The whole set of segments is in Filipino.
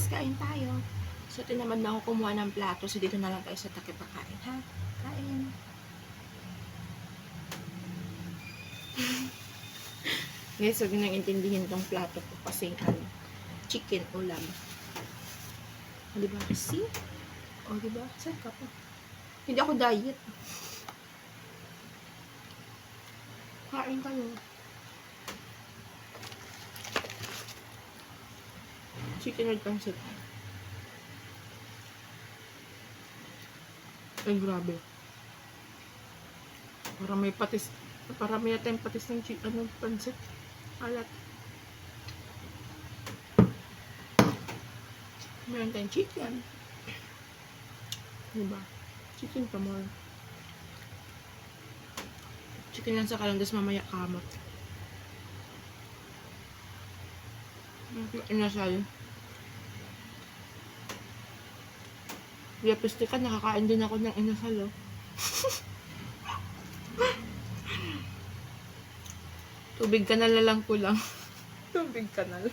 guys, kain tayo. So, tinamad na ako kumuha ng plato. So, dito na lang tayo sa takip pagkain, ha? Kain. Guys, huwag nang intindihin tong plato ko kasi chicken ulam. O, diba? See? O, diba? Saan ka pa? Hindi ako diet. Kain kayo. Chicken with pancit. Ay, grabe. Para may patis. Para may tayong patis ng chicken, pancit. Alat. Meron tayong chicken. Diba? Chicken pa more. Chicken lang sa kalandas, mamaya kamot. Inasal. Liapistikan, nakakain din ako ng inasal, oh. Tubig kanal na lang kulang. Tubig kanal.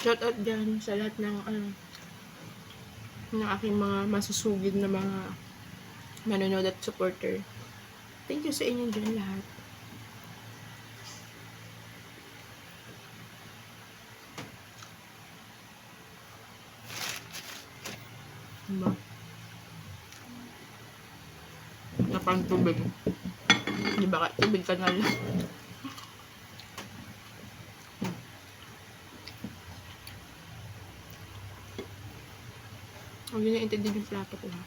Shout out dyan sa lahat ng aking mga masusugid na mga manonood at supporter. Thank you sa inyo dyan lahat. Diba? Napang tubig. Diba? Tubig kanal. Huwag nyo na-intindi yung plato ko, ha?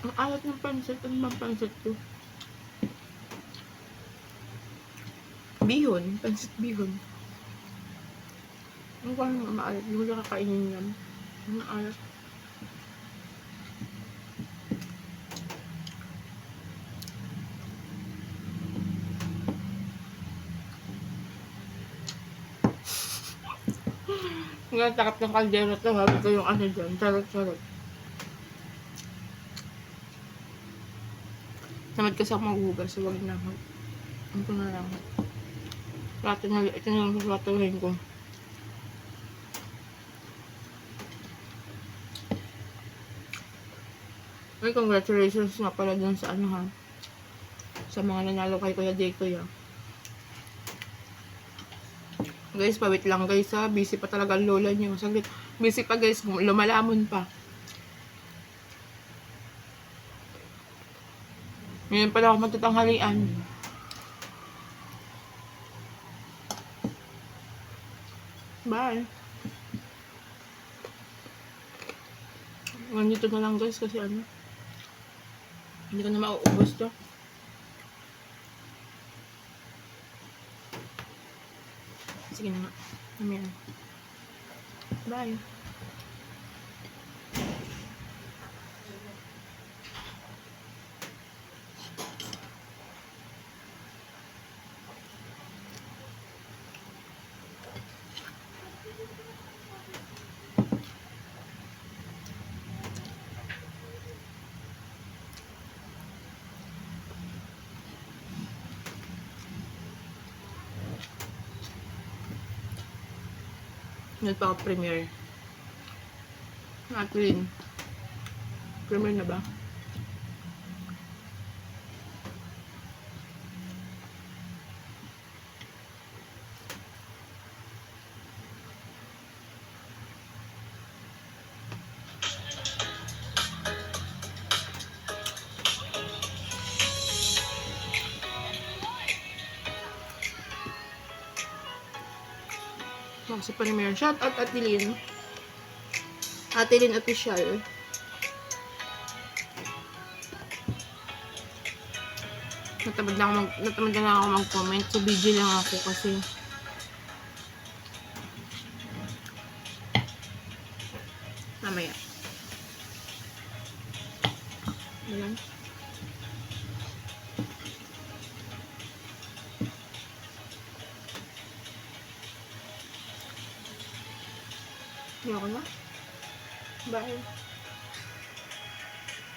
Ang alat ng pancit. Ano bang pancit ko? Bihon. Pancit bihon. Ano ba ang maalat? Hindi ko nakakainin yan. Ang alat. Ang takap ng kaldero to, ha? Ito yung ano dyan. Charot-charot. Tamad kasi ako maghugas, so wag na ako. Ito na lang. Ito na lang sa platuhin ko. Ay, congratulations nga pala dun sa ano, ha? Sa mga nanalo kay Kuya Dekoy, ha? Guys, pawit lang guys, ha? Busy pa talaga ang lola niyo. Saglit. Busy pa guys, lumalamon pa. Ngayon pala ako magtatanghalian. Bye. Nandito na lang guys kasi ano. Hindi ko na mauubos to. Sige na nga. Amen. Bye. Nagpa-premiere. Atlin. Premiere na ba? Sa premiere. Shout out Atlin. Atlin official. Natamad na ako mag-comment. So, video lang ako kasi mamaya. Ayan. Ayoko na. Bye.